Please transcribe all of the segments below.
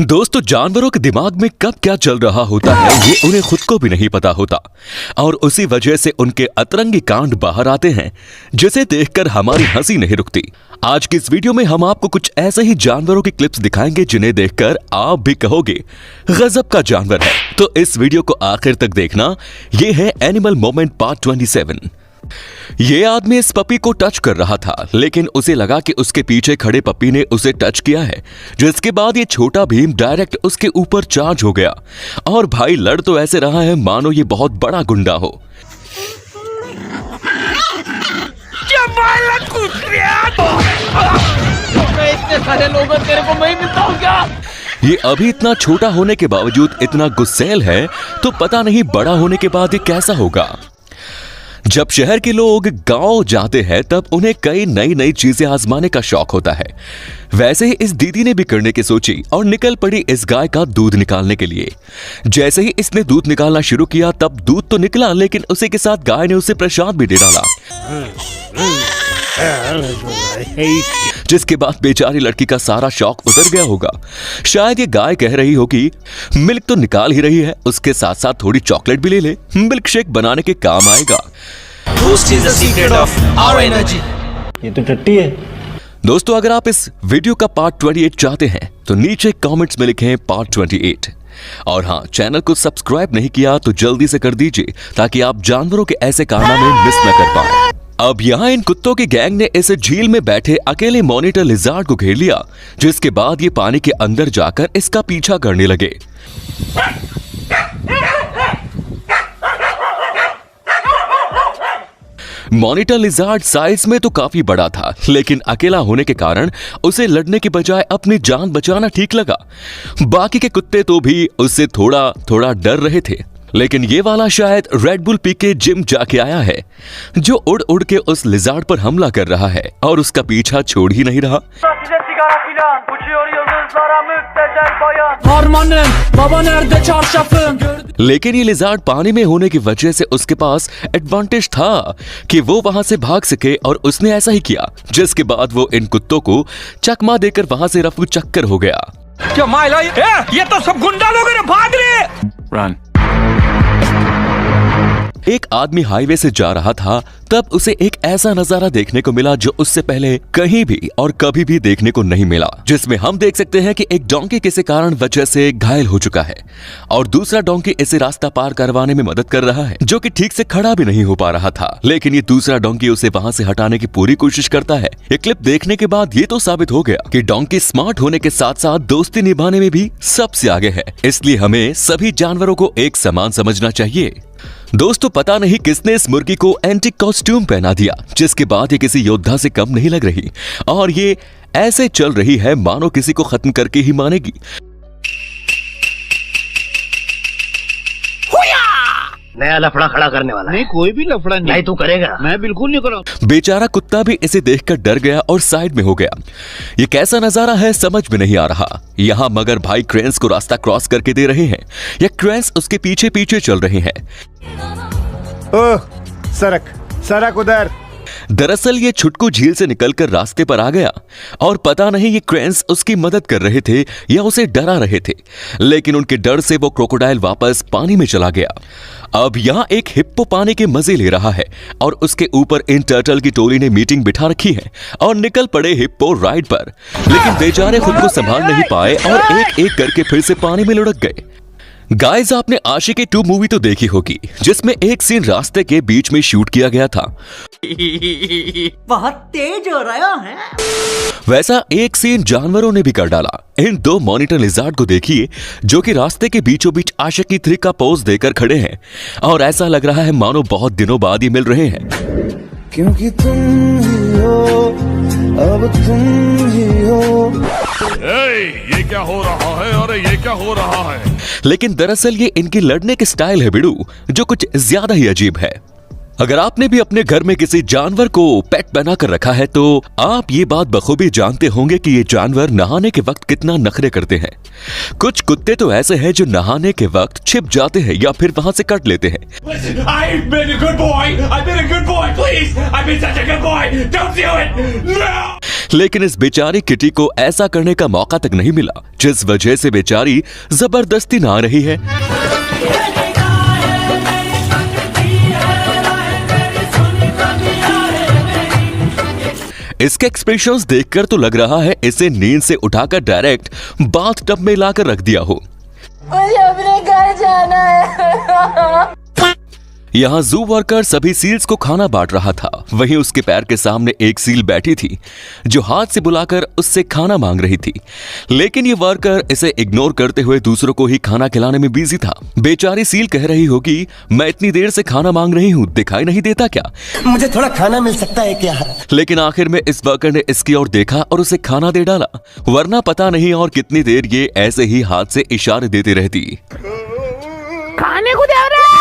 दोस्तों, जानवरों के दिमाग में कब क्या चल रहा होता है ये उन्हें खुद को भी नहीं पता होता और उसी वजह से उनके अतरंगी कांड बाहर आते हैं जिसे देखकर हमारी हंसी नहीं रुकती। आज की इस वीडियो में हम आपको कुछ ऐसे ही जानवरों की क्लिप्स दिखाएंगे जिन्हें देखकर आप भी कहोगे गजब का जानवर है। तो इस वीडियो को आखिर तक देखना। ये है एनिमल मोमेंट पार्ट 27। ये आदमी इस पपी को टच कर रहा था, लेकिन उसे लगा कि उसके पीछे खड़े पपी ने उसे टच किया है, जिसके बाद ये छोटा भीम डायरेक्ट उसके ऊपर चार्ज हो गया और भाई लड़ तो ऐसे रहा है मानो ये बहुत बड़ा गुंडा हो। इतने सारे लोग तेरे को मैं मिलता हूँ क्या? ये अभी इतना छोटा होने के बावजूद इतना गुस्सैल है, तो पता नहीं बड़ा होने के बाद ये कैसा होगा। जब शहर के लोग गांव जाते हैं तब उन्हें कई नई नई चीजें आजमाने का शौक होता है। वैसे ही इस दीदी ने भी करने की सोची और निकल पड़ी इस गाय का दूध निकालने के लिए। जैसे ही इसने दूध निकालना शुरू किया तब दूध तो निकला, लेकिन उसी के साथ गाय ने उसे प्रसाद भी दे डाला, जिसके बाद बेचारी लड़की का सारा शौक उतर गया होगा। शायद ये गाय कह रही होगी मिल्क तो निकाल ही रही है, उसके साथ साथ थोड़ी चॉकलेट भी ले ले, मिल्क शेक बनाने के काम आएगा। Boost is the secret of our energy. ये तो टट्टी है। दोस्तों, अगर आप इस वीडियो का पार्ट 28 चाहते हैं तो नीचे कमेंट्स में लिखें पार्ट 28। और हाँ, चैनल को सब्सक्राइब नहीं किया तो जल्दी से कर दीजिए ताकि आप जानवरों के ऐसे कारनामे मिस न कर पाएं। अब यहाँ इन कुत्तों की गैंग ने इस झील में बैठे अकेले मॉनिटर लिजार्ड को घेर लिया, जिसके बाद ये पानी के अंदर जाकर इसका पीछा करने लगे। मॉनिटर लिजार्ड साइज में तो काफी बड़ा था, लेकिन अकेला होने के कारण उसे लड़ने के बजाय अपनी जान बचाना ठीक लगा। बाकी के कुत्ते तो भी उससे थोड़ा थोड़ा डर रहे थे, लेकिन ये वाला शायद रेड बुल पी के जिम जाके आया है, जो उड़ उड़ के उस लिजार्ड पर हमला कर रहा है और उसका पीछा छोड़ ही नहीं रहा। लेकिन ये लिजार्ड पानी में होने की वजह से उसके पास एडवांटेज था कि वो वहां से भाग सके, और उसने ऐसा ही किया, जिसके बाद वो इन कुत्तों को चकमा देकर वहां से रफू चक्कर हो गया। क्या माइला ये तो सब गुंडा लोग हैं, भाग रहे। रन। एक आदमी हाईवे से जा रहा था, तब उसे एक ऐसा नजारा देखने को मिला जो उससे पहले कहीं भी और कभी भी देखने को नहीं मिला, जिसमें हम देख सकते हैं कि एक डोंकी किसी कारण वजह से घायल हो चुका है और दूसरा डोंकी इसे रास्ता पार करवाने में मदद कर रहा है, जो कि ठीक से खड़ा भी नहीं हो पा रहा था, लेकिन ये दूसरा डोंकी उसे वहां से हटाने की पूरी कोशिश करता है। ये क्लिप देखने के बाद ये तो साबित हो गया कि डोंकी स्मार्ट होने के साथ साथ दोस्ती निभाने में भी सबसे आगे है, इसलिए हमें सभी जानवरों को एक समान समझना चाहिए। दोस्तों, पता नहीं किसने इस मुर्गी को एंटीक कॉस्ट्यूम पहना दिया, जिसके बाद ये किसी योद्धा से कम नहीं लग रही और ये ऐसे चल रही है मानो किसी को खत्म करके ही मानेगी। नया लफड़ा खड़ा करने वाला नहीं, कोई भी लफड़ा नहीं तू करेगा। मैं बिल्कुल नहीं करूँ। बेचारा कुत्ता भी इसे देखकर डर गया और साइड में हो गया। ये कैसा नजारा है समझ में नहीं आ रहा। यहाँ मगर भाई क्रेन्स को रास्ता क्रॉस करके दे रहे हैं या क्रेन्स उसके पीछे पीछे चल रहे हैं। ओह, सरक उधर। दरअसल ये छुटकू झील से निकलकर रास्ते पर आ गया और पता नहीं ये क्रेन्स उसकी मदद कर रहे थे या उसे डरा रहे थे, लेकिन उनके डर से वो क्रोकोडाइल वापस पानी में चला गया। अब यहाँ एक हिप्पो पानी के मजे ले रहा है और उसके ऊपर इन टर्टल की टोली ने मीटिंग बिठा रखी है और निकल पड़े हिप्पो राइड पर, लेकिन बेचारे खुद को संभाल नहीं पाए और एक एक करके फिर से पानी में लुढ़क गए। गाइस, आपने आशिकी 2 मूवी तो देखी होगी, जिसमें एक सीन रास्ते के बीच में शूट किया गया था। बहुत तेज हो रहा है। वैसा एक सीन जानवरों ने भी कर डाला। इन 2 मॉनिटर लिजार्ड को देखिए, जो कि रास्ते के बीचों बीच आशिकी 3 का पोज देकर खड़े हैं और ऐसा लग रहा है मानो बहुत दिनों बाद ही मिल रहे हैं। क्योंकि तुम ही हो, अब तुम ही हो। ये क्या हो रहा है? अरे ये क्या हो रहा है? लेकिन दरअसल ये इनकी लड़ने के स्टाइल है बिड़ू, जो कुछ ज्यादा ही अजीब है। अगर आपने भी अपने घर में किसी जानवर को पेट बना कर रखा है तो आप ये बात बखूबी जानते होंगे कि ये जानवर नहाने के वक्त कितना नखरे करते हैं। कुछ कुत्ते तो ऐसे हैं जो नहाने के वक्त छिप जाते हैं या फिर वहां से कट लेते हैं। Listen, I've been a good boy. I've been a good boy. Please, I've been such a good boy. Don't do it. No. लेकिन इस बेचारी किटी को ऐसा करने का मौका तक नहीं मिला, जिस वजह से बेचारी जबरदस्ती नहा रही है। इसके एक्सप्रेशंस देखकर तो लग रहा है इसे नींद से उठाकर डायरेक्ट बाथ टब में लाकर रख दिया हो। मुझे अपने घर जाना है। यहाँ जू वर्कर सभी सील्स को खाना बांट रहा था। वहीं उसके पैर के सामने एक सील बैठी थी जो हाथ से बुलाकर उससे खाना मांग रही थी, लेकिन ये वर्कर इसे इग्नोर करते हुए दूसरों को ही खाना खिलाने में बिजी था। बेचारी सील कह रही होगी, मैं इतनी देर से खाना मांग रही हूँ, दिखाई नहीं देता क्या? मुझे थोड़ा खाना मिल सकता है क्या? लेकिन आखिर में इस वर्कर ने इसकी ओर देखा और उसे खाना दे डाला, वरना पता नहीं और कितनी देर ये ऐसे ही हाथ से इशारे देती रहती। खाने को दे रहा है।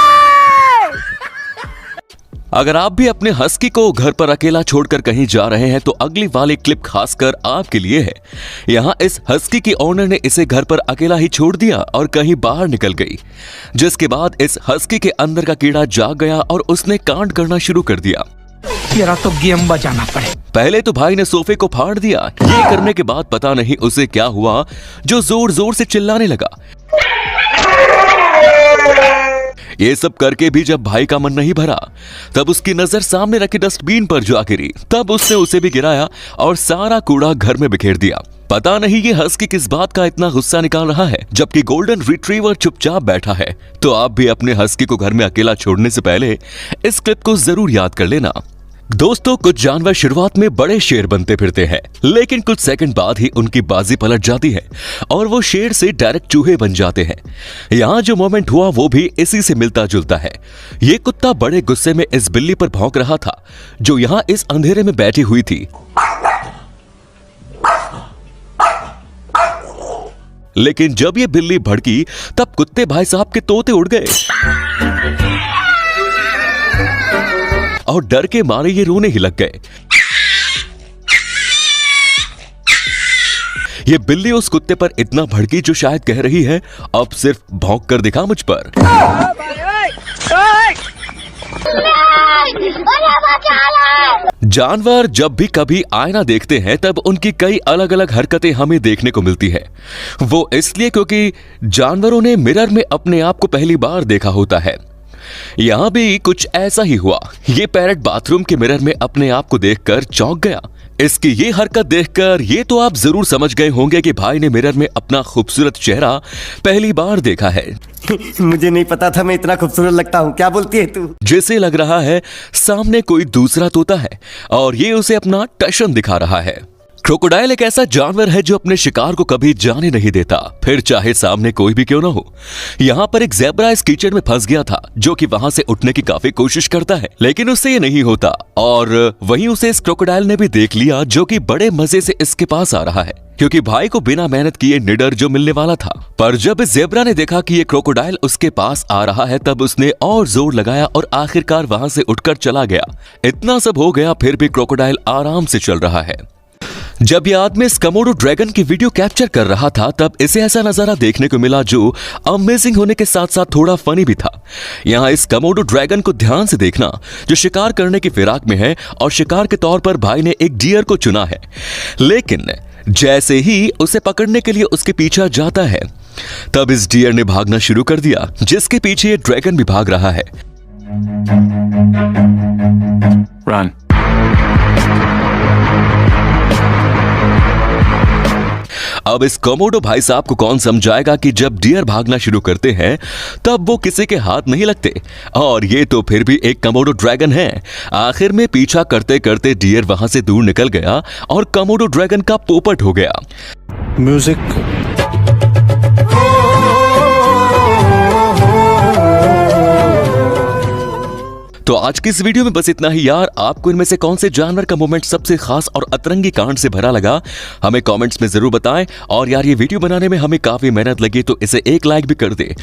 अगर आप भी अपने हस्की को घर पर अकेला छोड़कर कहीं जा रहे हैं तो अगली वाली क्लिप खासकर आपके लिए है। यहाँ इस हस्की की ओनर ने इसे घर पर अकेला ही छोड़ दिया और कहीं बाहर निकल गई, जिसके बाद इस हस्की के अंदर का कीड़ा जाग गया और उसने कांड करना शुरू कर दिया। तेरा तो गेम बजाना पड़े। पहले तो भाई ने सोफे को फाड़ दिया। ये करने के बाद पता नहीं उसे क्या हुआ जो जोर जोर से चिल्लाने लगा। ये सब करके भी जब भाई का मन नहीं भरा तब उसकी नजर सामने रखे डस्टबिन पर जा गिरी। तब उसने उसे भी गिराया और सारा कूड़ा घर में बिखेर दिया। पता नहीं ये हस्की किस बात का इतना गुस्सा निकाल रहा है जबकि गोल्डन रिट्रीवर चुपचाप बैठा है। तो आप भी अपने हस्की को घर में अकेला छोड़ने से पहले इस क्लिप को जरूर याद कर लेना। दोस्तों, कुछ जानवर शुरुआत में बड़े शेर बनते फिरते हैं, लेकिन कुछ सेकंड बाद ही उनकी बाजी पलट जाती है और वो शेर से डायरेक्ट चूहे बन जाते हैं। यहाँ जो मोमेंट हुआ वो भी इसी से मिलता जुलता है। ये कुत्ता बड़े गुस्से में इस बिल्ली पर भौंक रहा था जो यहाँ इस अंधेरे में बैठी हुई थी। लेकिन जब ये बिल्ली भड़की तब कुत्ते भाई साहब के तोते उड़ गए और डर के मारे ये रोने ही लग गए। ये बिल्ली उस कुत्ते पर इतना भड़की जो शायद कह रही है, अब सिर्फ भौंक कर दिखा मुझ पर। जानवर जब भी कभी आईना देखते हैं तब उनकी कई अलग अलग हरकतें हमें देखने को मिलती है। वो इसलिए क्योंकि जानवरों ने मिरर में अपने आप को पहली बार देखा होता है। यहाँ भी कुछ ऐसा ही हुआ। ये पैरट बाथरूम के मिरर में अपने आप को देखकर चौंक गया। इसकी ये हरकत देखकर ये तो आप जरूर समझ गए होंगे कि भाई ने मिरर में अपना खूबसूरत चेहरा पहली बार देखा है। मुझे नहीं पता था मैं इतना खूबसूरत लगता हूँ। क्या बोलती है तू? जैसे लग रहा है सामने कोई दूसरा तोता है और ये उसे अपना टशन दिखा रहा है। क्रोकोडाइल एक ऐसा जानवर है जो अपने शिकार को कभी जाने नहीं देता, फिर चाहे सामने कोई भी क्यों ना हो। यहाँ पर एक ज़ेब्रा इस कीचड़ में फंस गया था जो कि वहां से उठने की काफी कोशिश करता है, लेकिन उससे ये नहीं होता। और वहीं उसे इस क्रोकोडाइल ने भी देख लिया जो कि बड़े मजे से इसके पास आ रहा है, क्योंकि भाई को बिना मेहनत किए निडर जो मिलने वाला था। पर जब इस ज़ेब्रा ने देखा कि ये क्रोकोडाइल उसके पास आ रहा है तब उसने और जोर लगाया और आखिरकार वहां से उठकर चला गया। इतना सब हो गया फिर भी क्रोकोडाइल आराम से चल रहा है। जब ये आदमी इस कमोडो ड्रैगन की वीडियो कैप्चर कर रहा था तब इसे ऐसा नजारा देखने को मिला जो अमेजिंग होने के साथ साथ थोड़ा फनी भी था। यहाँ इस कमोडो ड्रैगन को ध्यान से देखना जो शिकार करने की फिराक में है और शिकार के तौर पर भाई ने एक डियर को चुना है, लेकिन जैसे ही उसे पकड़ने के लिए उसके पीछे जाता है तब इस डियर ने भागना शुरू कर दिया, जिसके पीछे ये ड्रैगन भी भाग रहा है। Run. अब इस कोमोडो भाई साहब को कौन समझाएगा कि जब डियर भागना शुरू करते हैं तब वो किसी के हाथ नहीं लगते, और ये तो फिर भी एक कोमोडो ड्रैगन है। आखिर में पीछा करते करते डियर वहां से दूर निकल गया और कोमोडो ड्रैगन का पोपट हो गया। म्यूजिक तो आज की इस वीडियो में बस इतना ही यार। आपको इनमें से कौन से जानवर का मोमेंट सबसे खास और अतरंगी कांड से भरा लगा हमें कमेंट्स में जरूर बताएं। और यार ये वीडियो बनाने में हमें काफी मेहनत लगी तो इसे एक लाइक भी कर दे।